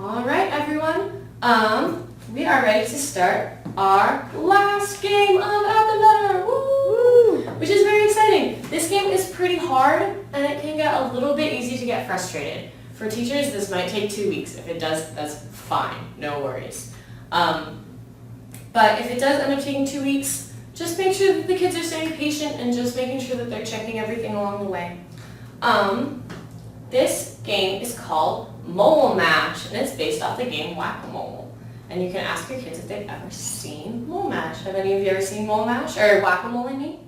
All right, everyone. We are ready to start our last game of Inventor. Woo! Which is very exciting. This game is pretty hard, and it can get a little bit easy to get frustrated. For teachers, this might take 2 weeks. If it does, that's fine. No worries. But if it does end up taking 2 weeks, just make sure that the kids are staying patient and just making sure that they're checking everything along the way. This game is called Mole Match, and it's based off the game Whack-A-Mole. And you can ask your kids if they've ever seen Mole Match. Have any of you ever seen Mole Match? Or Whack-A-Mole, I mean?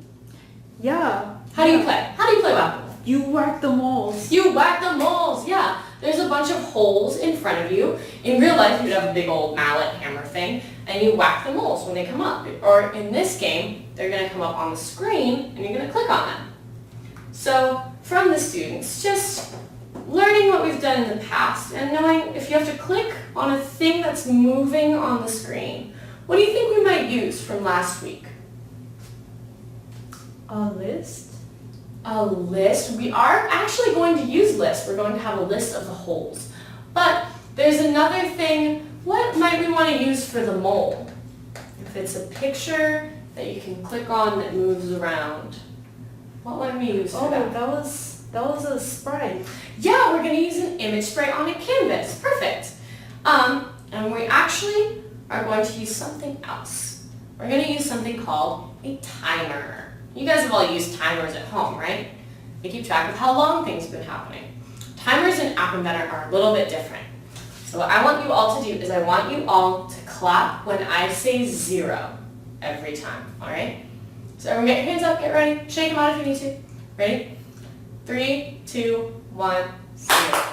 Yeah. How do you play? How do you play Whack-A-Mole? You whack the moles. You whack the moles, yeah. There's a bunch of holes in front of you. In real life, you'd have a big old mallet hammer thing, and you whack the moles when they come up. Or in this game, they're going to come up on the screen, and you're going to click on them. So from the students, just learning what we've done in the past and knowing if you have to click on a thing that's moving on the screen. What do you think we might use from last week? A list? A list? We are actually going to use lists. We're going to have a list of the holes. But there's another thing. What might we want to use for the mole? If it's a picture that you can click on that moves around, what might we use for that? That was a spray. Yeah, we're going to use an image spray on a canvas. Perfect. And we actually are going to use something else. We're going to use something called a timer. You guys have all used timers at home, right? They keep track of how long things have been happening. Timers in App Inventor are a little bit different. So what I want you all to do is I want you all to clap when I say 0 every time, all right? So everyone get your hands up, get ready. Shake them out if you need to. Ready? 3, 2, 1, 0.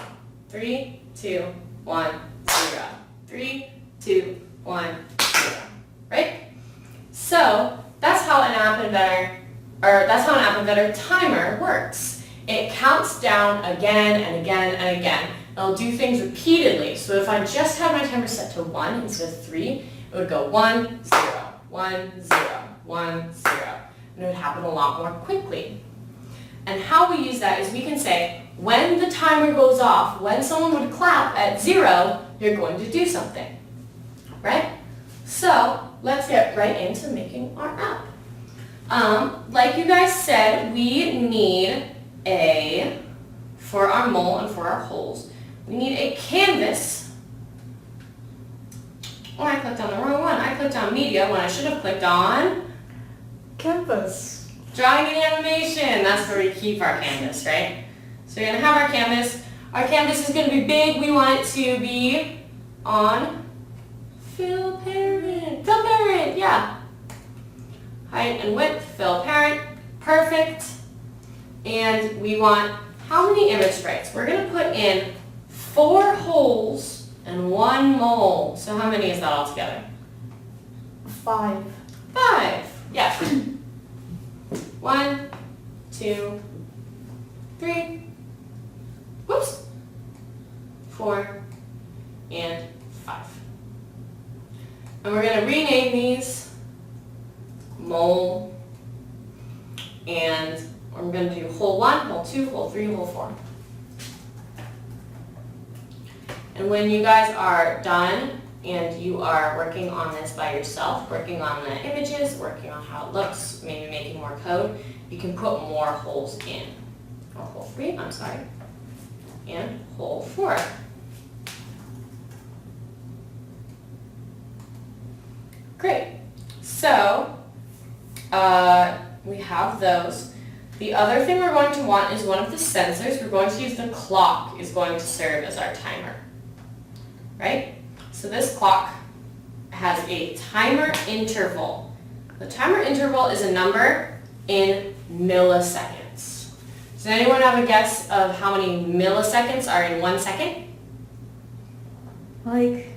3, 2, 1, 0. 3, 2, 1, 0. Right? So that's how an App Inventor timer works. It counts down again and again and again. It'll do things repeatedly. So if I just had my timer set to 1 instead of 3, it would go 1, 0, 1, 0, 1, 0. And it would happen a lot more quickly. And how we use that is we can say, when the timer goes off, when someone would clap at 0, you're going to do something, right? So let's get right into making our app. Like you guys said, we need for our mole and for our holes, we need a canvas. Oh, I clicked on the wrong one. I clicked on media when I should have clicked on Canvas. drawing and animation. That's where we keep our canvas, right? So we're going to have our canvas. Our canvas is going to be big. We want it to be on fill parent. Fill parent, yeah. Height and width, fill parent. Perfect. And we want how many image sprites? We're going to put in 4 holes and 1 mole. So how many is that all together? 5. 5. Yeah. 1, 2, 3, whoops, 4, and 5. And we're going to rename these mole, and we're going to do hole 1, hole 2, hole 3, hole 4. And when you guys are done and you are working on this by yourself, working on the images, working on how it looks, maybe making more code, you can put more holes in. Or hole 3, I'm sorry, and hole 4. Great. So we have those. The other thing we're going to want is one of the sensors. We're going to use the clock is going to serve as our timer. Right? So this clock has a timer interval. The timer interval is a number in milliseconds. Does anyone have a guess of how many milliseconds are in 1 second? Like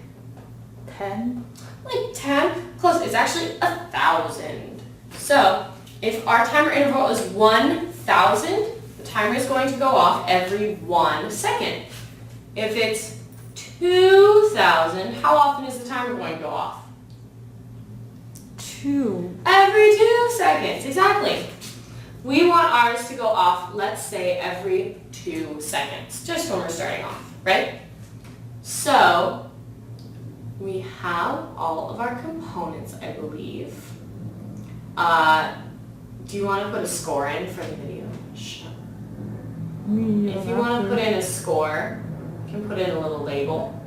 10? Like 10? Close. It's actually 1,000. So if our timer interval is 1,000, the timer is going to go off every 1 second. If it's 2,000, how often is the timer going to go off? 2. Every 2 seconds, exactly. We want ours to go off, let's say, every 2 seconds, just when we're starting off, right? So we have all of our components, I believe. Do you want to put a score in for the video? Sure. If you want to put in a score, you can put in a little label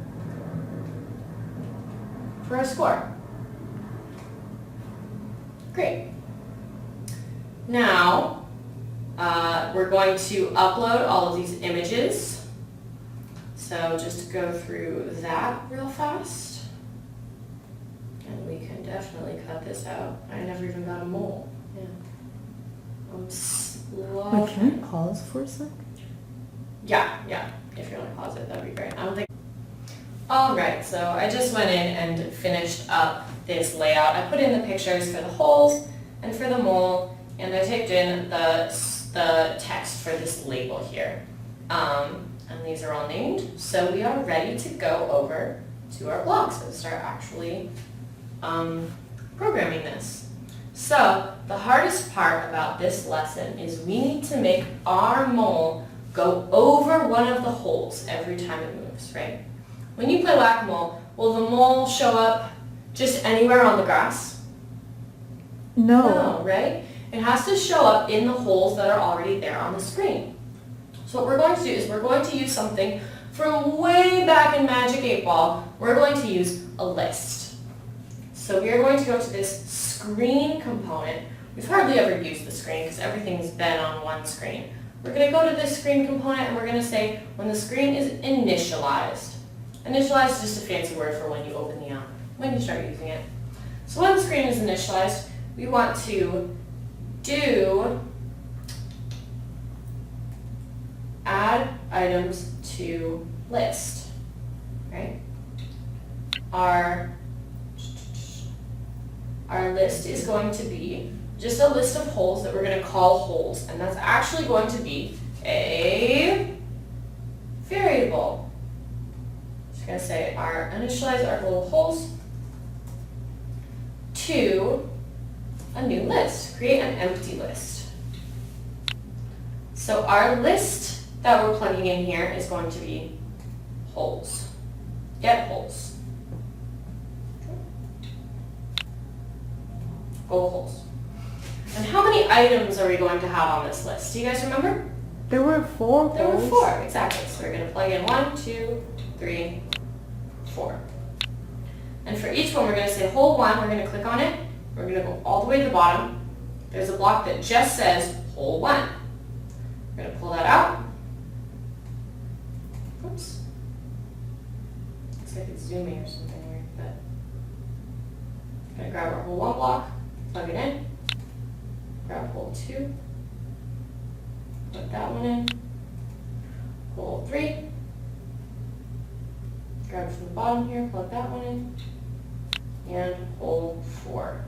for a score. Great. Now, we're going to upload all of these images. So just to go through that real fast. And we can definitely cut this out. I never even got a mole. Yeah. I'm slow. Wait, can you pause for a sec? Yeah. If you want to pause it, that'd be great. I don't think. Alright, so I just went in and finished up this layout. I put in the pictures for the holes and for the mole, and I typed in the text for this label here. And these are all named, so we are ready to go over to our blocks and start actually programming this. So the hardest part about this lesson is we need to make our mole go over one of the holes every time it moves, right? When you play whack-a-mole, will the mole show up just anywhere on the grass? No. No, right? It has to show up in the holes that are already there on the screen. So what we're going to do is we're going to use something from way back in Magic 8 Ball. We're going to use a list. So we are going to go to this screen component. We've hardly ever used the screen because everything's been on one screen. We're going to go to this screen component and we're going to say when the screen is initialized. Initialized is just a fancy word for when you open the app, when you start using it. So when the screen is initialized, we want to do add items to list, right? Our list is going to be just a list of holes that we're going to call holes, and that's actually going to be a variable. Just going to say initialize our little holes to a new list, create an empty list. So our list that we're plugging in here is going to be holes. Get holes. Go holes. And how many items are we going to have on this list? Do you guys remember? There were 4 holes. There were 4, exactly. So we're going to plug in 1, 2, 3, 4. And for each one, we're going to say hole 1, we're going to click on it. We're going to go all the way to the bottom. There's a block that just says hole 1. We're going to pull that out. Oops. Looks like it's zooming or something weird, but I'm going to grab our hole 1 block, plug it in, grab hole 2, put that one in, hole 3, grab it from the bottom here, plug that one in, and hole 4.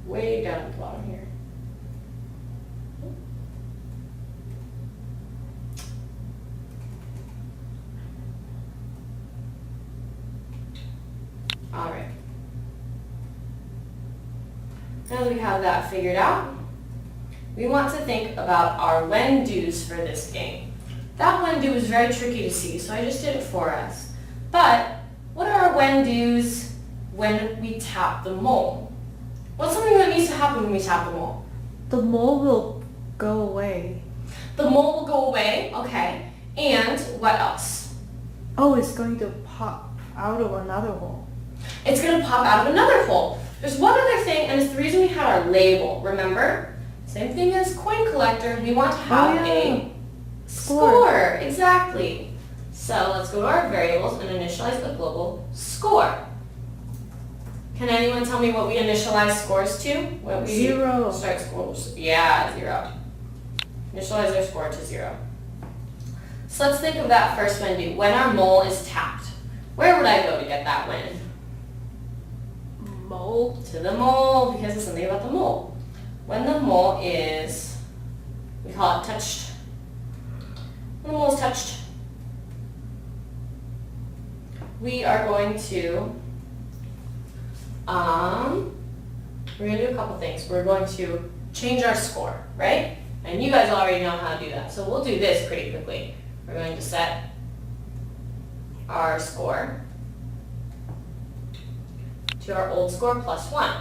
Way down at the bottom here. All right. Now that we have that figured out, we want to think about our when do's for this game. That when do was very tricky to see, so I just did it for us. But what are our when do's when we tap the mole? What's something that needs to happen when we tap the mole? The mole will go away. The mole will go away, okay. And what else? Oh, it's going to pop out of another hole. It's going to pop out of another hole. There's one other thing, and it's the reason we had our label. Remember? Same thing as coin collector. We want to have a score. Exactly. So let's go to our variables and initialize a global score. Can anyone tell me what we initialize scores to? What we 0. Start scores. Yeah, 0. Initialize our score to 0. So let's think of that first when do. When our mole is tapped. Where would I go to get that when? Mole. To the mole, because there's something about the mole. When the mole is, we call it touched. When the mole is touched, we are going to, we're going to do a couple things. We're going to change our score, right? And you guys already know how to do that. So we'll do this pretty quickly. We're going to set our score to our old score plus 1.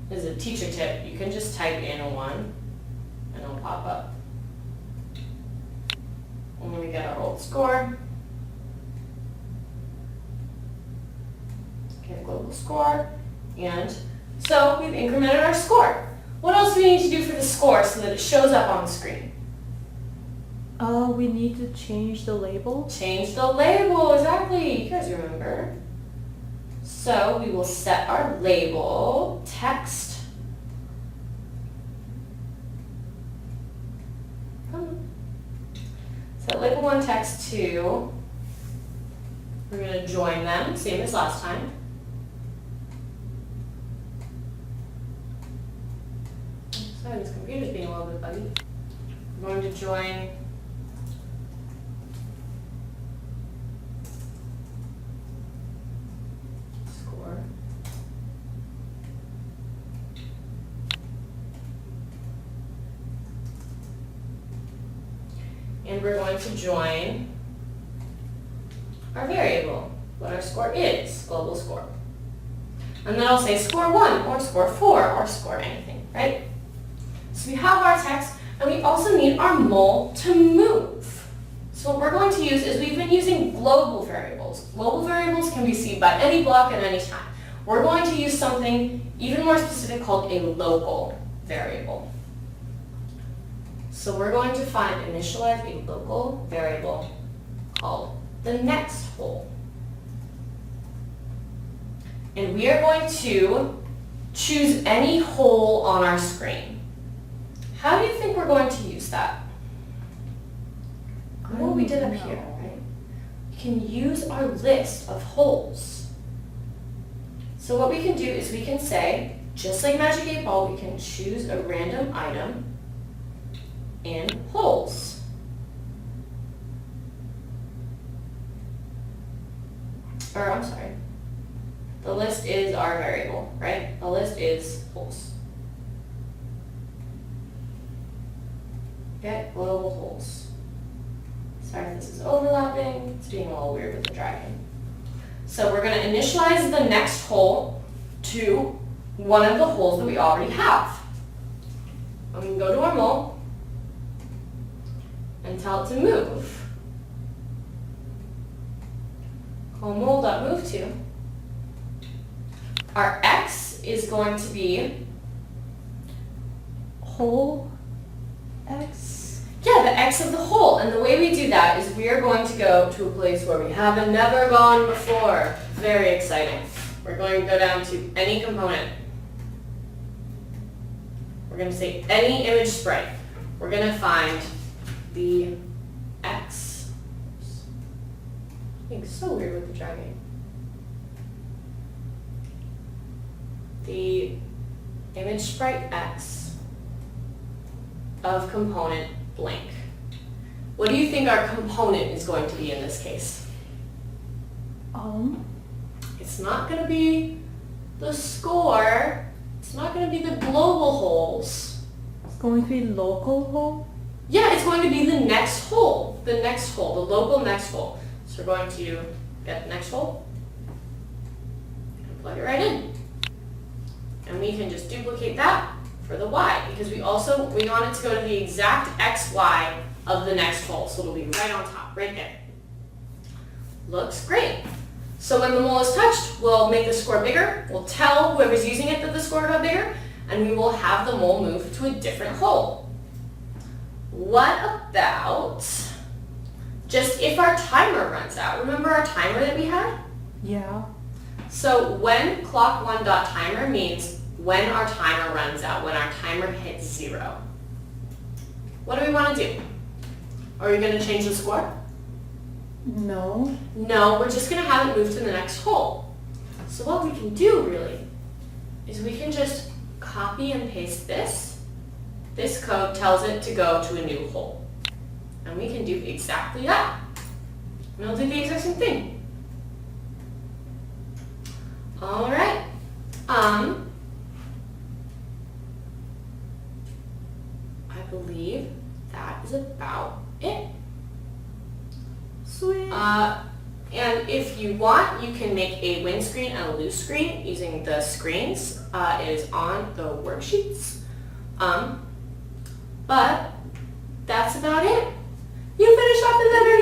This is a teacher tip. You can just type in a 1 and it'll pop up. And then we get our old score. Get a global score. And so we've incremented our score. What else do we need to do for the score so that it shows up on the screen? We need to change the label. Change the label, exactly. You guys remember. So we will set our label text. Set label 1 text 2. We're going to join them, same as last time. Sorry, this computer's being a little bit buggy. We're going to join score. And we're going to join our variable, what our score is, global score. And then I'll say score 1 or score 4 or score anything, right? So we have our text, and we also need our mole to move. So what we're going to use is we've been using global variables. Global variables can be seen by any block at any time. We're going to use something even more specific called a local variable. So we're going to initialize a local variable called the next hole. And we are going to choose any hole on our screen. How do you think we're going to use that? Remember what we did up here, right? We can use our list of holes. So what we can do is we can say, just like Magic 8 Ball, we can choose a random item in holes. Or I'm sorry, the list is our variable, right? The list is holes. Okay, global holes. Sorry if this is overlapping, it's being a little weird with the dragon. So we're going to initialize the next hole to one of the holes that we already have. And we can go to our mole and tell it to move. Call mole.move to. Our x is going to be Hole X. Yeah, the x of the hole. And the way we do that is we are going to go to a place where we haven't never gone before. Very exciting. We're going to go down to any component. We're going to say any image sprite. We're going to find the x. It's so weird with the dragging. The image sprite x of component blank. What do you think our component is going to be in this case? It's not going to be the score. It's not going to be the global holes. It's going to be local hole. Yeah, it's going to be the next hole. The next hole, the local next hole. So we're going to get the next hole and plug it right in. And we can just duplicate that for the y, because we want it to go to the exact xy of the next hole, so it'll be right on top, right there. Looks great. So when the mole is touched, we'll make the score bigger, we'll tell whoever's using it that the score got bigger, and we will have the mole move to a different hole. What about just if our timer runs out? Remember our timer that we had? Yeah. So when clock1.timer means when our timer runs out, when our timer hits 0. What do we want to do? Are we going to change the score? No. No, we're just going to have it move to the next hole. So what we can do really is we can just copy and paste this. This code tells it to go to a new hole. And we can do exactly that. And it'll do the exact same thing. All right. I believe that is about it. And if you want, you can make a windscreen and a loose screen using the screens. It is on the worksheets. But that's about it. You finished off Inventor